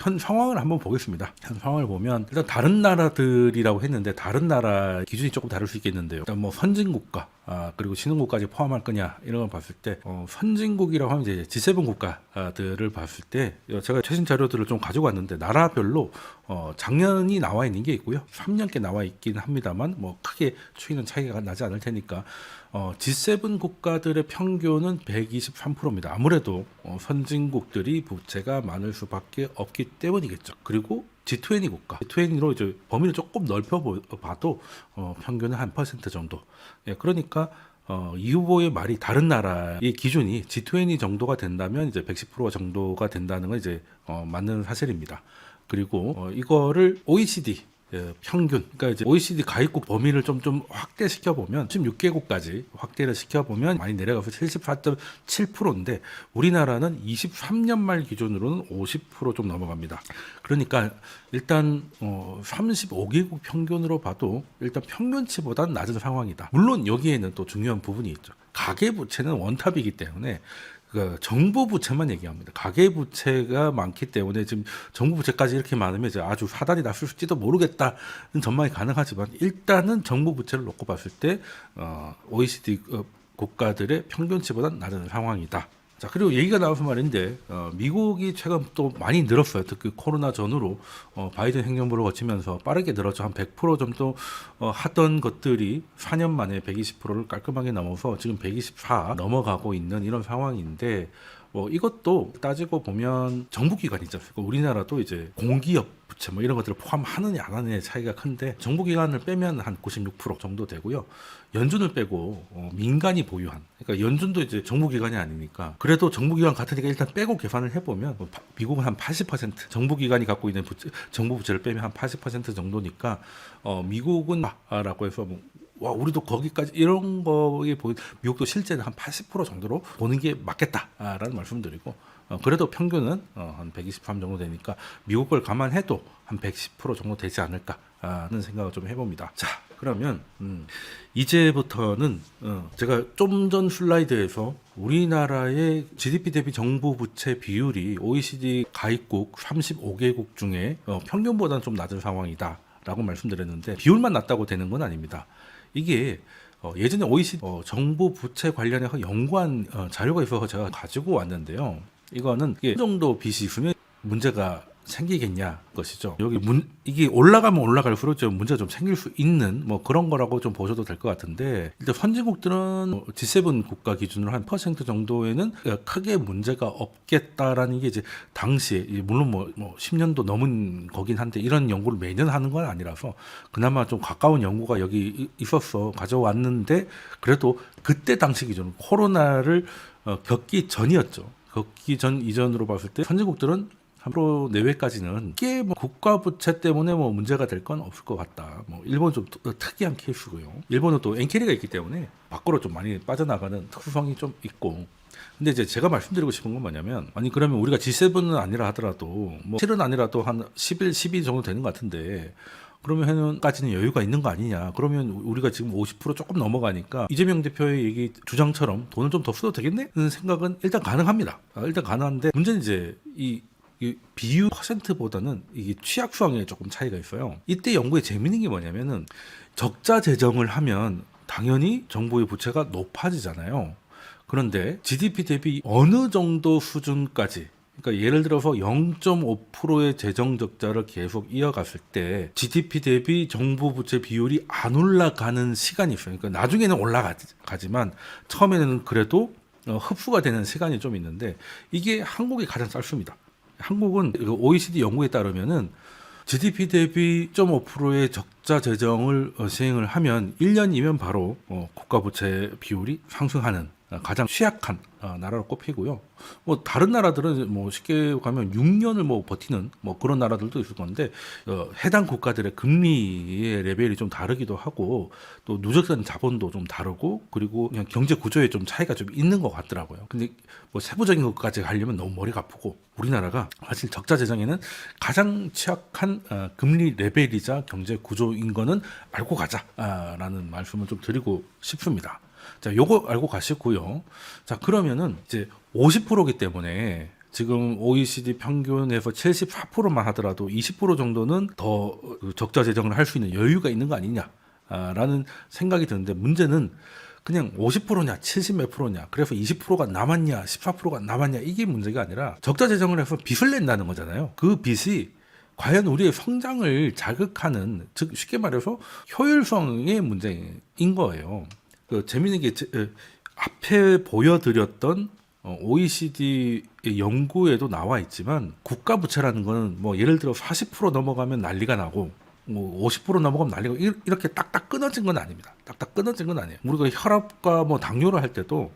현 상황을 한번 보겠습니다. 현 상황을 보면 일단 다른 나라들이라고 했는데 다른 나라 기준이 조금 다를 수 있겠는데요. 일단 뭐 선진국가 그리고 신흥국까지 포함할 거냐 이런 걸 봤을 때 선진국이라고 하면 이제 G7 국가들을 봤을 때 제가 최신 자료들을 좀 가지고 왔는데 나라별로 작년이 나와 있는 게 있고요. 3년께 나와 있긴 합니다만 뭐 크게 추이는 차이가 나지 않을 테니까 G7 국가들의 평균은 123%입니다. 아무래도 선진국들이 부채가 많을 수밖에 없기 때문이겠죠. 그리고 G20 국가, G20로 이제 범위를 조금 넓혀 봐도 평균은 한 % 정도. 예, 그러니까 이 후보의 말이 다른 나라의 기준이 G20 정도가 된다면 이제 110% 정도가 된다는 건 이제 맞는 사실입니다. 그리고 이거를 OECD 평균, 그러니까 이제 OECD 가입국 범위를 좀 확대시켜 보면 16개국까지 확대를 시켜 보면 많이 내려가서 74.7%인데 우리나라는 23년 말 기준으로는 50% 넘어갑니다. 그러니까 일단 35개국 평균으로 봐도 일단 평균치보다는 낮은 상황이다. 물론 여기에는 또 중요한 부분이 있죠. 가계부채는 원탑이기 때문에 정부 부채만 얘기합니다. 가계 부채가 많기 때문에 지금 정부 부채까지 이렇게 많으면 이제 아주 사단이 났을지도 모르겠다는 전망이 가능하지만 일단은 정부 부채를 놓고 봤을 때 OECD 국가들의 평균치보다는 낮은 상황이다. 자, 그리고 얘기가 나와서 말인데 미국이 최근 또 많이 늘었어요. 특히 코로나 전후로 바이든 행정부를 거치면서 빠르게 늘었죠. 한 100% 정도 하던 것들이 4년 만에 120%를 깔끔하게 넘어서 지금 124 넘어가고 있는 이런 상황인데 이것도 따지고 보면 정부기관이죠. 우리나라도 이제 공기업 부채 뭐 이런 것들을 포함하느냐 안 하느냐의 차이가 큰데 정부기관을 빼면 한 96% 정도 되고요. 연준을 빼고 민간이 보유한, 그러니까 연준도 이제 정부기관이 아니니까 그래도 정부기관 같으니까 일단 빼고 계산을 해보면 미국은 한 80% 정부기관이 갖고 있는 정부 부채를 빼면 한 80% 정도니까 미국은 라고 해서 와, 우리도 거기까지 이런 거에 보인 미국도 실제는 한 80% 정도로 보는 게 맞겠다라는 말씀드리고 그래도 평균은 한 123 정도 되니까 미국 걸 감안해도 한 110% 정도 되지 않을까 하는 생각을 좀 해봅니다. 자, 그러면 이제부터는 제가 좀 전 슬라이드에서 우리나라의 GDP 대비 정부 부채 비율이 OECD 가입국 35개국 중에 평균보다는 좀 낮은 상황이다 라고 말씀드렸는데 비율만 낮다고 되는 건 아닙니다. 이게 예전에 OECD 정부 부채 관련해서 연구한 자료가 있어서 제가 가지고 왔는데요. 이거는 이게 어느 정도 빚이 있으면 문제가 생기겠냐 것이죠. 여기 이게 올라가면 올라갈수록 좀 문제가 좀 생길 수 있는 뭐 그런 거라고 좀 보셔도 될 것 같은데 일단 선진국들은 G7 국가 기준으로 한 % 정도에는 크게 문제가 없겠다라는 게 이제 당시에 물론 뭐 10년도 넘은 거긴 한데 이런 연구를 매년 하는 건 아니라서 그나마 좀 가까운 연구가 여기 있었어 가져왔는데 그래도 그때 당시 기준 코로나를 겪기 전이었죠. 겪기 전 이전으로 봤을 때 선진국들은 3% 내외까지는 이게 국가 부채 때문에 문제가 될 건 없을 것 같다. 일본은 좀 특이한 케이스고요. 일본은 또 엔캐리가 있기 때문에 밖으로 좀 많이 빠져나가는 특수성이 좀 있고. 근데 이제 제가 말씀드리고 싶은 건 뭐냐면 아니 그러면 우리가 G7은 아니라 하더라도 7은 아니라도 한 11, 12 정도 되는 것 같은데 그러면 해는까지는 여유가 있는 거 아니냐. 그러면 우리가 지금 50% 조금 넘어가니까 이재명 대표의 얘기 주장처럼 돈을 좀 더 써도 되겠네? 는 생각은 일단 가능합니다. 일단 가능한데 문제는 이제 이 비율 %보다는 이게 취약 수항에 조금 차이가 있어요. 이때 연구의 재미있는 게 뭐냐면은 적자 재정을 하면 당연히 정부의 부채가 높아지잖아요. 그런데 GDP 대비 어느 정도 수준까지 그러니까 예를 들어서 0.5%의 재정 적자를 계속 이어갔을 때 GDP 대비 정부 부채 비율이 안 올라가는 시간이 있어요. 그러니까 나중에는 올라가지만 처음에는 그래도 흡수가 되는 시간이 좀 있는데 이게 한국이 가장 짧습니다. 한국은 OECD 연구에 따르면은 GDP 대비 0.5%의 적자 재정을 시행을 하면 1년이면 바로 국가 부채 비율이 상승하는 가장 취약한 나라로 꼽히고요. 다른 나라들은 쉽게 가면 6년을 버티는 그런 나라들도 있을 건데 해당 국가들의 금리의 레벨이 좀 다르기도 하고 또 누적된 자본도 좀 다르고 그리고 그냥 경제 구조에 좀 차이가 좀 있는 것 같더라고요. 근데 세부적인 것까지 가려면 너무 머리가 아프고 우리나라가 사실 적자 재정에는 가장 취약한 금리 레벨이자 경제 구조인 거는 알고 가자라는 말씀을 좀 드리고 싶습니다. 자, 요거 알고 가시고요. 자, 그러면은 이제 50%이기 때문에 지금 OECD 평균에서 74%만 하더라도 20% 정도는 더 적자 재정을 할 수 있는 여유가 있는 거 아니냐라는 생각이 드는데, 문제는 그냥 50%냐 70 몇 프로냐, 그래서 20%가 남았냐 14%가 남았냐, 이게 문제가 아니라 적자 재정을 해서 빚을 낸다는 거잖아요. 그 빚이 과연 우리의 성장을 자극하는, 즉 쉽게 말해서 효율성의 문제인 거예요. 재미있는 게 앞에 보여드렸던 OECD 연구에도 나와 있지만, 국가 부채라는 거는 뭐 예를 들어 40% 넘어가면 난리가 나고 뭐 50% 넘어가면 난리가, 이렇게 딱딱 끊어진 건 아닙니다. 딱딱 끊어진 건 아니에요. 우리가 혈압과 뭐 당뇨를 할 때도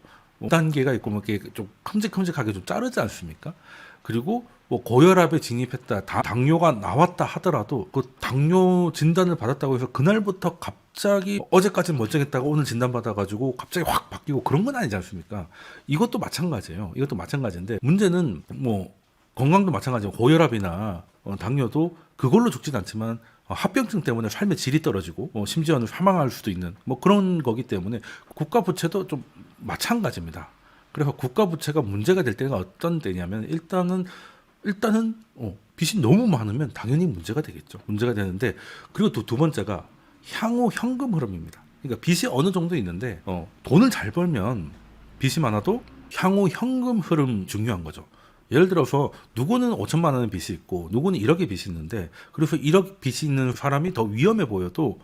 단계가 있고 뭐 이렇게 좀 큼직큼직하게 좀 자르지 않습니까? 그리고 뭐 고혈압에 진입했다, 당뇨가 나왔다 하더라도 그 당뇨 진단을 받았다고 해서 그날부터 갑자기 어제까지는 멀쩡했다가 오늘 진단 받아가지고 갑자기 확 바뀌고 그런 건 아니지 않습니까? 이것도 마찬가지예요. 이것도 마찬가지인데, 문제는 뭐 건강도 마찬가지고 고혈압이나 당뇨도 그걸로 죽진 않지만 합병증 때문에 삶의 질이 떨어지고 심지어는 사망할 수도 있는 뭐 그런 거기 때문에, 국가 부채도 좀 마찬가지입니다. 그래서 국가 부채가 문제가 될 때가 어떤 때냐면, 일단은 빚이 너무 많으면 당연히 문제가 되겠죠. 문제가 되는데, 그리고 또 두 번째가 향후 현금 흐름입니다. 그러니까 빚이 어느 정도 있는데 돈을 잘 벌면 빚이 많아도 향후 현금 흐름 중요한 거죠. 예를 들어서 누구는 5천만 원의 빚이 있고 누구는 1억의 빚이 있는데, 그래서 1억 빚이 있는 사람이 더 위험해 보여도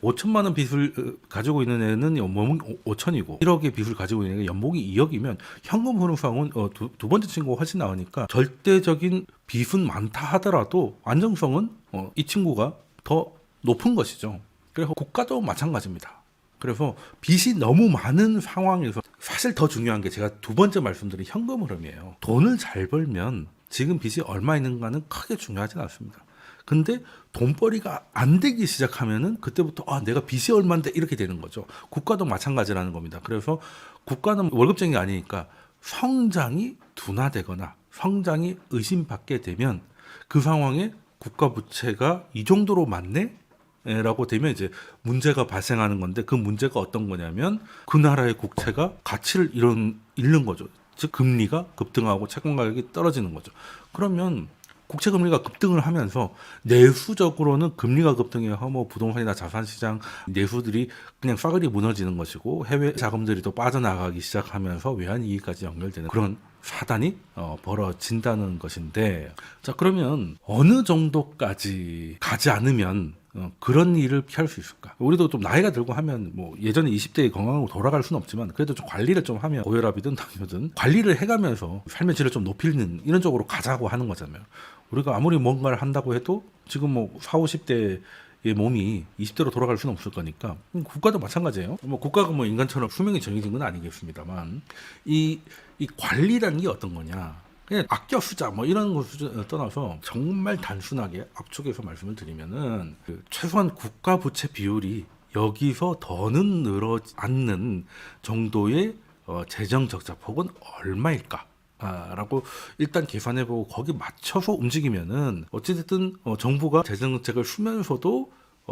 5천만 원 빚을 가지고 있는 애는 연봉이 5천이고 1억의 빚을 가지고 있는 애가 연봉이 2억이면 현금 흐름상은 두 번째 친구가 훨씬 나으니까, 절대적인 빚은 많다 하더라도 안정성은 이 친구가 더 높은 것이죠. 그래서 국가도 마찬가지입니다. 그래서 빚이 너무 많은 상황에서 사실 더 중요한 게 제가 두 번째 말씀드린 현금 흐름이에요. 돈을 잘 벌면 지금 빚이 얼마 있는가는 크게 중요하진 않습니다. 근데 돈벌이가 안 되기 시작하면은 그때부터 내가 빚이 얼마인데 이렇게 되는 거죠. 국가도 마찬가지라는 겁니다. 그래서 국가는 월급쟁이가 아니니까 성장이 둔화되거나 성장이 의심받게 되면, 그 상황에 국가 부채가 이 정도로 많네? 라고 되면 이제 문제가 발생하는 건데, 그 문제가 어떤 거냐면 그 나라의 국채가 가치를 잃는 거죠. 즉 금리가 급등하고 채권 가격이 떨어지는 거죠. 그러면 국채 금리가 급등을 하면서 내수적으로는 금리가 급등해야 뭐 부동산이나 자산시장 내수들이 그냥 싸그리 무너지는 것이고, 해외 자금들이 또 빠져나가기 시작하면서 외환위기까지 연결되는 그런 사단이 벌어진다는 것인데, 자 그러면 어느 정도까지 가지 않으면 그런 일을 피할 수 있을까? 우리도 좀 나이가 들고 하면 뭐 예전에 20대에 건강하고 돌아갈 수는 없지만, 그래도 좀 관리를 좀 하면 고혈압이든 당뇨든 관리를 해가면서 삶의 질을 좀 높이는 이런 쪽으로 가자고 하는 거잖아요. 우리가 아무리 뭔가를 한다고 해도 지금 뭐 40, 50대의 몸이 20대로 돌아갈 수는 없을 거니까, 국가도 마찬가지예요. 뭐 국가가 뭐 인간처럼 수명이 정해진 건 아니겠습니다만, 이 관리라는 게 어떤 거냐? 그냥 아껴 쓰자 뭐 이런 것을 떠나서 정말 단순하게 압축해서 말씀을 드리면은, 최소한 국가 부채 비율이 여기서 더는 늘어지 않는 정도의 재정 적자 폭은 얼마일까? 라고 일단 계산해보고 거기 맞춰서 움직이면은 어찌됐든 정부가 재정정책을 쓰면서도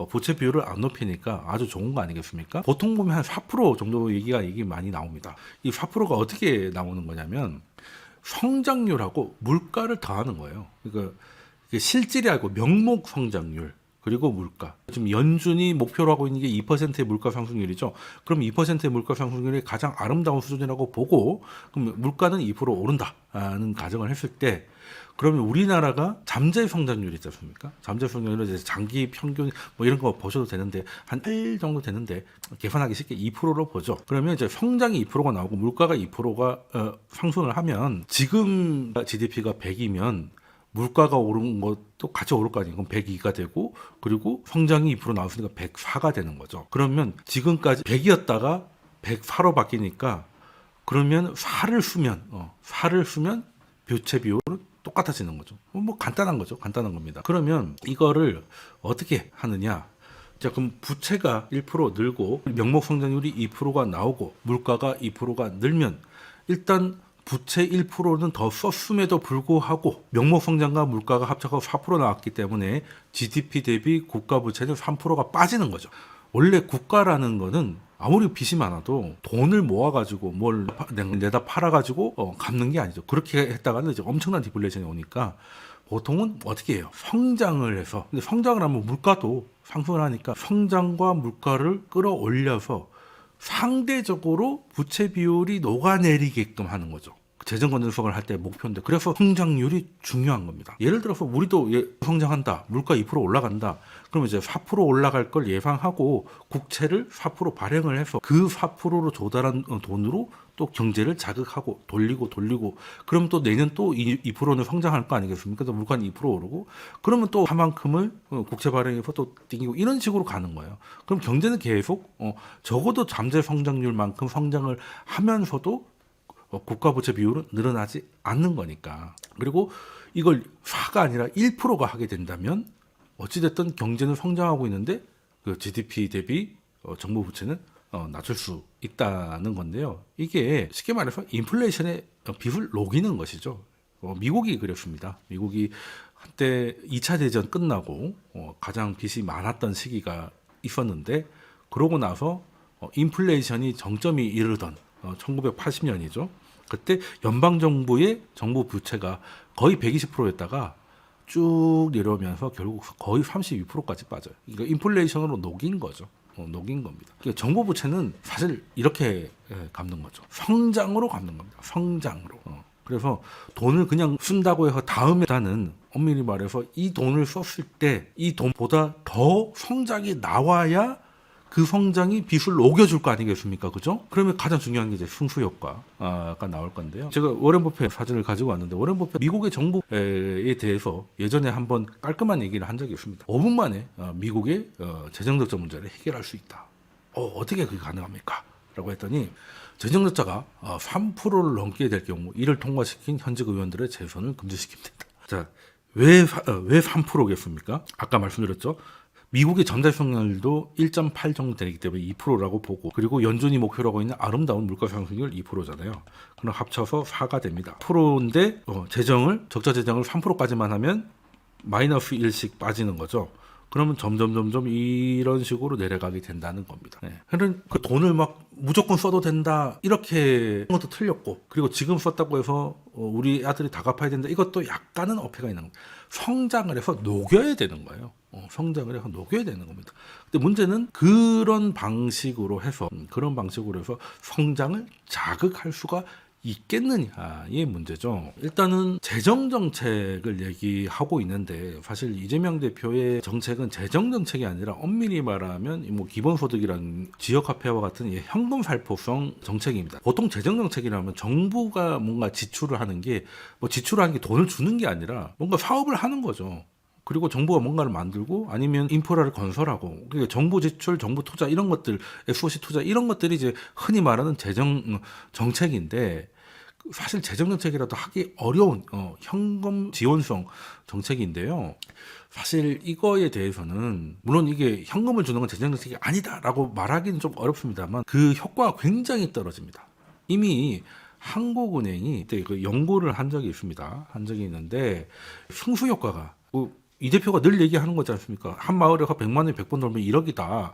부채 비율을 안 높이니까 아주 좋은 거 아니겠습니까? 보통 보면 한 4% 정도 얘기 많이 나옵니다. 이 4%가 어떻게 나오는 거냐면 성장률하고 물가를 더하는 거예요. 그러니까 실질이 아니고 명목 성장률 그리고 물가. 지금 연준이 목표로 하고 있는 게 2%의 물가 상승률이죠. 그럼 2%의 물가 상승률이 가장 아름다운 수준이라고 보고, 그럼 물가는 2% 오른다는 가정을 했을 때, 그러면 우리나라가 잠재 성장률이 있지 않습니까? 잠재 성장률은 이제 장기 평균 뭐 이런 거 보셔도 되는데 한 8 정도 되는데, 계산하기 쉽게 2%로 보죠. 그러면 이제 성장이 2%가 나오고 물가가 2%가 상승을 하면, 지금 GDP가 100이면 물가가 오른 것도 같이 오를 거 아니에요. 그럼 102가 되고, 그리고 성장이 2% 나왔으니까 104가 되는 거죠. 그러면 지금까지 100이었다가 104로 바뀌니까, 그러면 4를 쓰면 부채 비율은 똑같아지는 거죠. 뭐 간단한 거죠. 간단한 겁니다. 그러면 이거를 어떻게 하느냐? 자, 그럼 부채가 1% 늘고 명목 성장률이 2%가 나오고 물가가 2%가 늘면, 일단 부채 1%는 더 썼음에도 불구하고 명목 성장과 물가가 합쳐서 4% 나왔기 때문에 GDP 대비 국가 부채는 3%가 빠지는 거죠. 원래 국가라는 거는 아무리 빚이 많아도 돈을 모아가지고 뭘 내다 팔아가지고 갚는 게 아니죠. 그렇게 했다가는 이제 엄청난 디플레이션이 오니까 보통은 어떻게 해요? 성장을 해서. 근데 성장을 하면 물가도 상승을 하니까 성장과 물가를 끌어올려서 상대적으로 부채 비율이 녹아내리게끔 하는 거죠. 재정 건전성을 할 때 목표인데, 그래서 성장률이 중요한 겁니다. 예를 들어서 우리도 성장한다, 물가 2% 올라간다, 그러면 이제 4% 올라갈 걸 예상하고 국채를 4% 발행을 해서 그 4%로 조달한 돈으로 또 경제를 자극하고 돌리고 그러면 또 내년 또 2%는 성장할 거 아니겠습니까? 또 물가는 2% 오르고, 그러면 또 그만큼을 국채 발행해서 또 땡기고, 이런 식으로 가는 거예요. 그럼 경제는 계속 적어도 잠재 성장률만큼 성장을 하면서도 국가 부채 비율은 늘어나지 않는 거니까. 그리고 이걸 4가 아니라 1%가 하게 된다면 어찌됐든 경제는 성장하고 있는데 그 GDP 대비 정부 부채는 낮출 수 있다는 건데요. 이게 쉽게 말해서 인플레이션의 빚을 녹이는 것이죠. 미국이 그랬습니다. 미국이 한때 2차 대전 끝나고 가장 빚이 많았던 시기가 있었는데, 그러고 나서 인플레이션이 정점이 이르던 1980년이죠. 그때 연방정부의 정부 부채가 거의 120%였다가 쭉 내려오면서 결국 거의 32%까지 빠져요. 이거 인플레이션으로 녹인 거죠. 녹인 겁니다. 그러니까 정부 부채는 사실 이렇게 갚는 거죠. 성장으로 갚는 겁니다. 성장으로. 그래서 돈을 그냥 쓴다고 해서 다음에는 엄밀히 말해서 이 돈을 썼을 때 이 돈보다 더 성장이 나와야 그 성장이 빚을 녹여줄 거 아니겠습니까? 그죠? 그러면 가장 중요한 게 이제 승수 효과가 나올 건데요. 제가 워렌 버핏 사진을 가지고 왔는데, 워렌 버핏 미국의 정부에 대해서 예전에 한번 깔끔한 얘기를 한 적이 있습니다. 5분 만에 미국의 재정적자 문제를 해결할 수 있다. 어떻게 그게 가능합니까? 라고 했더니, 재정적자가 3%를 넘게 될 경우 이를 통과시킨 현직 의원들의 재선을 금지시키면 된다. 자, 왜 3%겠습니까? 아까 말씀드렸죠. 미국의 전달성률도 1.8 정도 되기 때문에 2%라고 보고, 그리고 연준이 목표라고 있는 아름다운 물가 상승률 2%잖아요. 그럼 합쳐서 4가 됩니다. 1%인데 적자 재정을 3%까지만 하면 마이너스 1씩 빠지는 거죠. 그러면 점점 이런 식으로 내려가게 된다는 겁니다. 네. 그러니까 그 돈을 막 무조건 써도 된다, 이렇게 하는 것도 틀렸고, 그리고 지금 썼다고 해서 우리 아들이 다 갚아야 된다, 이것도 약간은 어폐가 있는 겁니다. 성장을 해서 녹여야 되는 거예요. 성장을 해서 녹여야 되는 겁니다. 근데 문제는 그런 방식으로 해서 성장을 자극할 수가 있겠느냐의 문제죠. 일단은 재정 정책을 얘기하고 있는데, 사실 이재명 대표의 정책은 재정 정책이 아니라 엄밀히 말하면 뭐 기본소득이란 지역화폐와 같은 현금 살포성 정책입니다. 보통 재정 정책이라면 정부가 뭔가 지출을 하는 게 돈을 주는 게 아니라 뭔가 사업을 하는 거죠. 그리고 정부가 뭔가를 만들고 아니면 인프라를 건설하고, 그러니까 정부 지출, 정부 투자 이런 것들, SOC 투자 이런 것들이 이제 흔히 말하는 재정 정책인데, 사실 재정 정책이라도 하기 어려운 현금 지원성 정책인데요. 사실 이거에 대해서는 물론 이게 현금을 주는 건 재정 정책이 아니다라고 말하기는 좀 어렵습니다만 그 효과가 굉장히 떨어집니다. 이미 한국은행이 그때 그 연구를 한 적이 있습니다. 한 적이 있는데 승수 효과가 이 대표가 늘 얘기하는 거지 않습니까? 한 마을에서 100만 원이 100번 돌면 1억이다.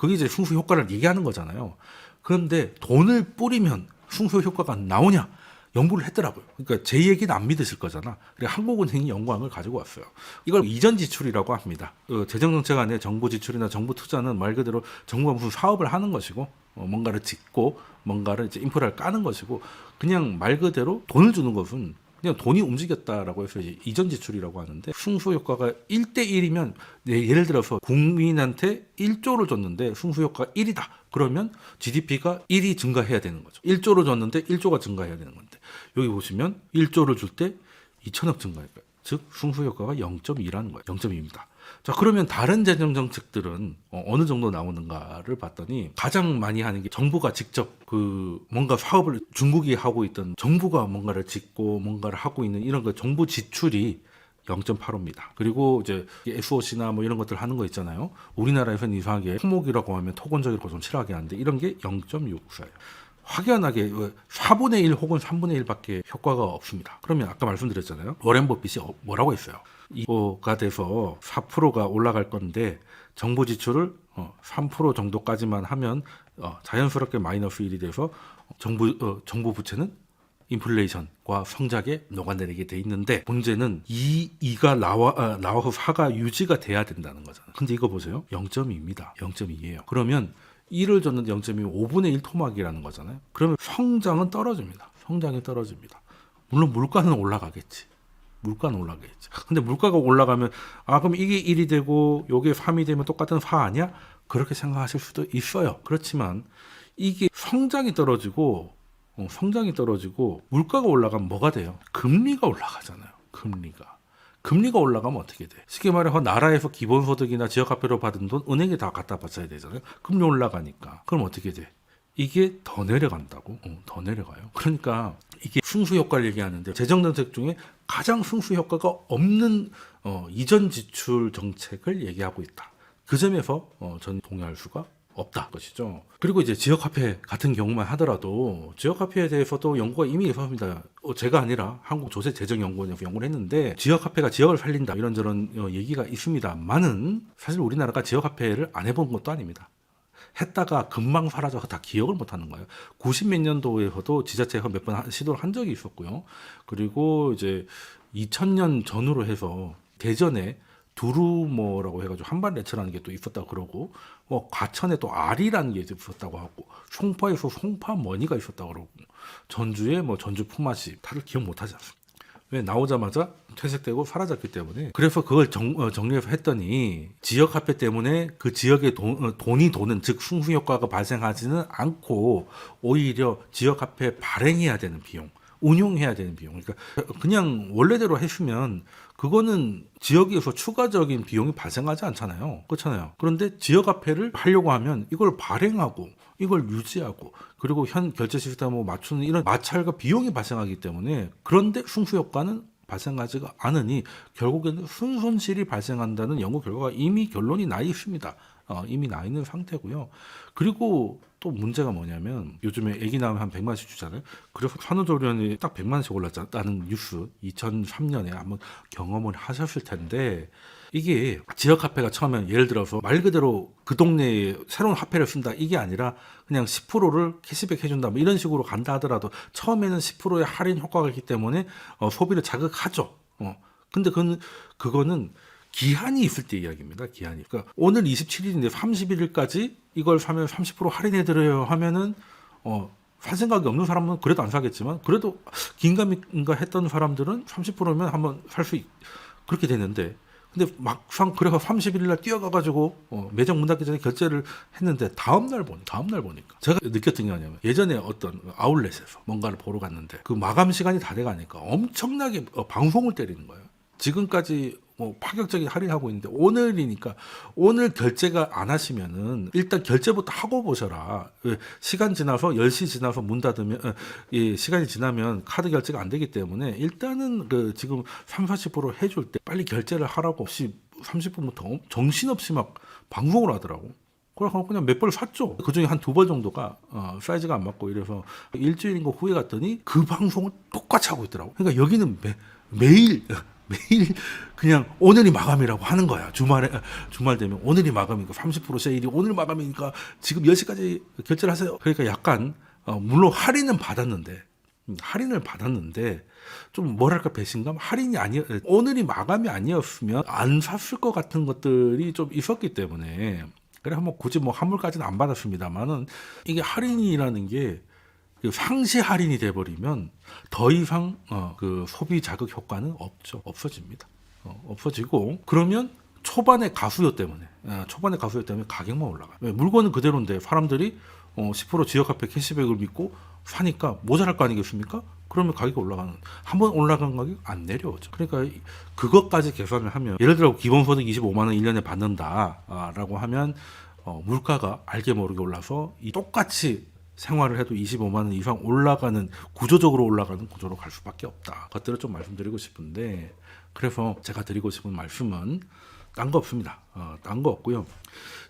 그게 이제 승수 효과를 얘기하는 거잖아요. 그런데 돈을 뿌리면 승수 효과가 나오냐? 연구를 했더라고요. 그러니까 제 얘기는 안 믿으실 거잖아. 그래 한국은행이 연구한 걸 가지고 왔어요. 이걸 이전 지출이라고 합니다. 재정정책 안에 정부 지출이나 정부 투자는 말 그대로 정부가 무슨 사업을 하는 것이고, 뭔가를 짓고 뭔가를 이제 인프라를 까는 것이고, 그냥 말 그대로 돈을 주는 것은 그냥 돈이 움직였다라고 해서 이제 이전 지출이라고 하는데, 승수 효과가 1대1이면 예를 들어서 국민한테 1조를 줬는데 승수 효과가 1이다. 그러면 GDP가 1이 증가해야 되는 거죠. 1조를 줬는데 1조가 증가해야 되는 건데, 여기 보시면 1조를 줄 때 2천억 증가할 거예요. 즉 승수 효과가 0.2라는 거예요. 0.2입니다. 자, 그러면 다른 재정 정책들은 어느 정도 나오는가를 봤더니 가장 많이 하는 게 정부가 직접 뭔가 사업을 중국이 하고 있던, 정부가 뭔가를 짓고 뭔가를 하고 있는 이런 거 정부 지출이 0.85입니다. 그리고 이제 SOC나 뭐 이런 것들 하는 거 있잖아요. 우리나라에서는 이상하게 토목이라고 하면 토건적이라고 좀 싫어하게 하는데 이런 게 0.64예요. 확연하게 4분의 1 혹은 3분의 1밖에 효과가 없습니다. 그러면 아까 말씀드렸잖아요. 워렌 버핏이 뭐라고 했어요? 이거가 돼서 4%가 올라갈 건데 정부 지출을 3% 정도까지만 하면 자연스럽게 마이너스 1이 돼서 정부 부채는 인플레이션과 성장에 녹아내리게 돼 있는데, 문제는 2가 나와서 4가 유지가 돼야 된다는 거잖아요. 근데 이거 보세요. 0.2입니다. 0.2예요. 그러면 1을 줬는데 0.2면 5분의 1 토막이라는 거잖아요. 그러면 성장은 떨어집니다. 성장이 떨어집니다. 물론 물가는 올라가겠지. 물가는 올라가겠지. 근데 물가가 올라가면 그럼 이게 1이 되고 요게 3이 되면 똑같은 4 아니야? 그렇게 생각하실 수도 있어요. 그렇지만 이게 성장이 떨어지고 물가가 올라가면 뭐가 돼요? 금리가 올라가잖아요. 금리가 올라가면 어떻게 돼? 쉽게 말해서 나라에서 기본소득이나 지역화폐로 받은 돈 은행에 다 갖다 바쳐야 되잖아요. 금리 올라가니까. 그럼 어떻게 돼? 이게 더 내려간다고? 더 내려가요. 그러니까 이게 승수 효과를 얘기하는데, 재정정책 중에 가장 승수 효과가 없는 이전 지출 정책을 얘기하고 있다. 그 점에서 전 동의할 수가 없다 것이죠. 그리고 이제 지역화폐 같은 경우만 하더라도 지역화폐에 대해서도 연구가 이미 있었습니다. 제가 아니라 한국조세재정연구원에서 연구를 했는데, 지역화폐가 지역을 살린다 이런저런 얘기가 있습니다만은 사실 우리나라가 지역화폐를 안 해본 것도 아닙니다. 했다가 금방 사라져서 다 기억을 못하는 거예요. 90몇 년도에서도 지자체가 몇 번 시도를 한 적이 있었고요. 그리고 이제 2000년 전후로 해서 대전에 두루모라고 해가지고 한반레처라는 게 또 있었다고 그러고, 과천에 또 아리라는 게 있었다고 하고, 송파에서 송파머니가 있었다고 그러고, 전주에 전주 품앗이 다들 기억 못하지 않습니까? 왜? 나오자마자 퇴색되고 사라졌기 때문에. 그래서 그걸 정리해서 했더니 지역화폐 때문에 그 지역에 돈이 도는, 즉 승수 효과가 발생하지는 않고 오히려 지역화폐 발행해야 되는 비용, 운용해야 되는 비용, 그러니까 그냥 원래대로 했으면 그거는 지역에서 추가적인 비용이 발생하지 않잖아요. 그렇잖아요. 그런데 지역화폐를 하려고 하면 이걸 발행하고 이걸 유지하고 그리고 현 결제 시스템을 맞추는 이런 마찰과 비용이 발생하기 때문에, 그런데 승수 효과는 발생하지가 않으니 결국에는 순손실이 발생한다는 연구 결과가 이미 결론이 나 있습니다. 이미 나 있는 상태고요. 그리고 또 문제가 뭐냐면, 요즘에 애기 낳으면 한 100만씩 주잖아요. 그래서 산후조리원이 딱 100만씩 올랐다는 뉴스 2003년에 한번 경험을 하셨을 텐데, 이게 지역화폐가 처음에 예를 들어서 말 그대로 그 동네에 새로운 화폐를 쓴다 이게 아니라 그냥 10%를 캐시백 해준다 뭐 이런 식으로 간다 하더라도 처음에는 10%의 할인 효과가 있기 때문에 소비를 자극하죠. 근데 그거는 기한이 있을 때 이야기입니다. 기한이. 그러니까 오늘 27일인데 31일까지 이걸 사면 30% 할인해드려요 하면은 살 생각이 없는 사람은 그래도 안 사겠지만, 그래도 긴가민가 했던 사람들은 30%면 한번 살 수 그렇게 되는데, 근데 막상 그래서 30일 날 뛰어가가지고 매장 문 닫기 전에 결제를 했는데 다음날 보니까 제가 느꼈던 게 뭐냐면, 예전에 어떤 아울렛에서 뭔가를 보러 갔는데 그 마감 시간이 다 돼가니까 엄청나게 방송을 때리는 거예요. 지금까지 파격적인 할인하고 있는데 오늘이니까, 오늘 결제가 안 하시면은 일단 결제부터 하고 보셔라. 시간 지나서 10시 지나서 문 닫으면 시간이 지나면 카드 결제가 안 되기 때문에 일단은 지금 30-40% 해줄 때 빨리 결제를 하라고 30분부터 정신없이 막 방송을 하더라고. 그래서 그냥 몇 벌 샀죠. 그중에 한 2벌 정도가 사이즈가 안 맞고 이래서 일주일인가 후에 갔더니 그 방송을 똑같이 하고 있더라고. 그러니까 여기는 매일 그냥 오늘이 마감이라고 하는 거야. 주말 되면 오늘이 마감이니까 30% 세일이 오늘 마감이니까 지금 10시까지 결제를 하세요. 그러니까 약간 물론 할인을 받았는데 좀 뭐랄까 배신감? 오늘이 마감이 아니었으면 안 샀을 것 같은 것들이 좀 있었기 때문에, 그래 굳이 환불까지는 안 받았습니다만은, 이게 할인이라는 게 상시 할인이 돼버리면 더 이상 그 소비 자극 효과는 없어집니다. 없어지고, 그러면 초반에 가수요 때문에 가격만 올라가요. 물건은 그대로인데 사람들이 10% 지역화폐 캐시백을 믿고 사니까 모자랄 거 아니겠습니까? 그러면 가격이 한번 올라간 가격 안 내려오죠. 그러니까 그것까지 계산을 하면, 예를 들어 기본소득 25만 원 1년에 받는다라고 하면 물가가 알게 모르게 올라서 똑같이 생활을 해도 25만 원 이상 구조적으로 올라가는 구조로 갈 수밖에 없다. 그것들을 좀 말씀드리고 싶은데, 그래서 제가 드리고 싶은 말씀은 딴 거 없습니다. 딴 거 없고요.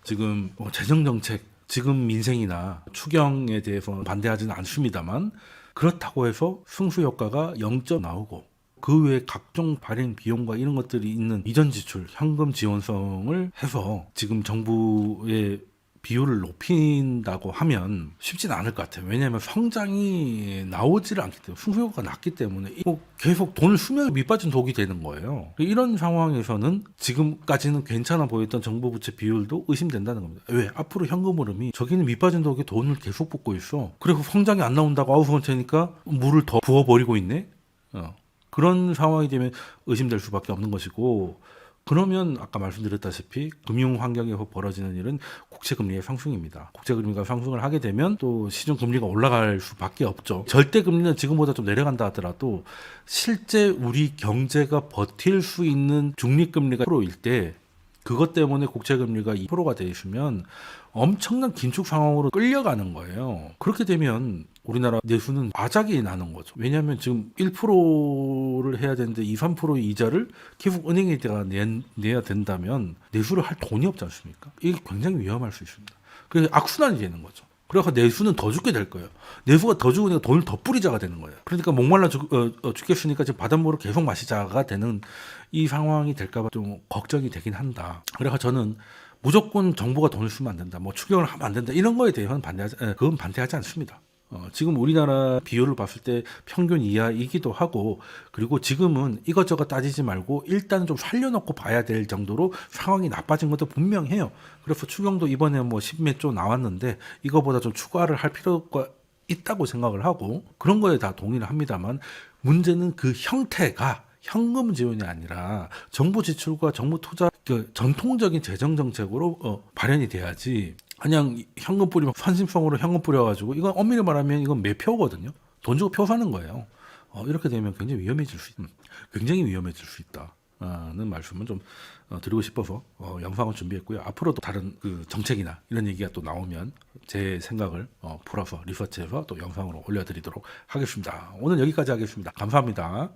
지금 재정정책, 지금 민생이나 추경에 대해서 반대하지는 않습니다만, 그렇다고 해서 승수 효과가 0점 나오고 그 외에 각종 발행 비용과 이런 것들이 있는 이전 지출, 현금 지원성을 해서 지금 정부의 비율을 높인다고 하면 쉽진 않을 것 같아요. 왜냐하면 성장이 나오지를 않기 때문에, 승수효과가 낮기 때문에 이거 계속 돈을 쓰면 밑빠진 독이 되는 거예요. 이런 상황에서는 지금까지는 괜찮아 보였던 정부 부채 비율도 의심된다는 겁니다. 왜? 앞으로 현금 흐름이 저기는 밑빠진 독에 돈을 계속 붓고 있어. 그리고 성장이 안 나온다고 아우성체니까 물을 더 부어버리고 있네. 그런 상황이 되면 의심될 수밖에 없는 것이고, 그러면 아까 말씀드렸다시피 금융 환경에서 벌어지는 일은 국채금리의 상승입니다. 국채금리가 상승을 하게 되면 또 시중금리가 올라갈 수밖에 없죠. 절대금리는 지금보다 좀 내려간다 하더라도 실제 우리 경제가 버틸 수 있는 중립금리가 1%일 때, 그것 때문에 국채금리가 2%가 돼 있으면 엄청난 긴축 상황으로 끌려가는 거예요. 그렇게 되면 우리나라 내수는 아작이 나는 거죠. 왜냐하면 지금 1%를 해야 되는데 2, 3%의 이자를 계속 은행에다가 내야 된다면 내수를 할 돈이 없지 않습니까? 이게 굉장히 위험할 수 있습니다. 그래서 악순환이 되는 거죠. 그래서 내수는 더 죽게 될 거예요. 내수가 더 죽으니까 돈을 더 뿌리자가 되는 거예요. 그러니까 목말라 죽겠으니까 지금 바닷물을 계속 마시자가 되는 이 상황이 될까봐 좀 걱정이 되긴 한다. 그래서 저는 무조건 정부가 돈을 쓰면 안 된다, 뭐 추경을 하면 안 된다, 이런 거에 대해서는 그건 반대하지 않습니다. 지금 우리나라 비율을 봤을 때 평균 이하이기도 하고, 그리고 지금은 이것저것 따지지 말고 일단 좀 살려놓고 봐야 될 정도로 상황이 나빠진 것도 분명해요. 그래서 추경도 이번에 뭐 10몇 조 나왔는데 이거보다 좀 추가를 할 필요가 있다고 생각을 하고, 그런 거에 다 동의를 합니다만, 문제는 그 형태가 현금 지원이 아니라 정부 지출과 정부 투자, 그 전통적인 재정 정책으로 발현이 돼야지, 그냥 현금 뿌리면 선심성으로 현금 뿌려가지고, 이건 엄밀히 말하면 이건 매표거든요. 돈 주고 표 사는 거예요. 이렇게 되면 굉장히 위험해질 수 있다는 말씀을 좀 드리고 싶어서 영상을 준비했고요. 앞으로도 다른 그 정책이나 이런 얘기가 또 나오면 제 생각을 풀어서 리서치해서 또 영상으로 올려드리도록 하겠습니다. 오늘 여기까지 하겠습니다. 감사합니다.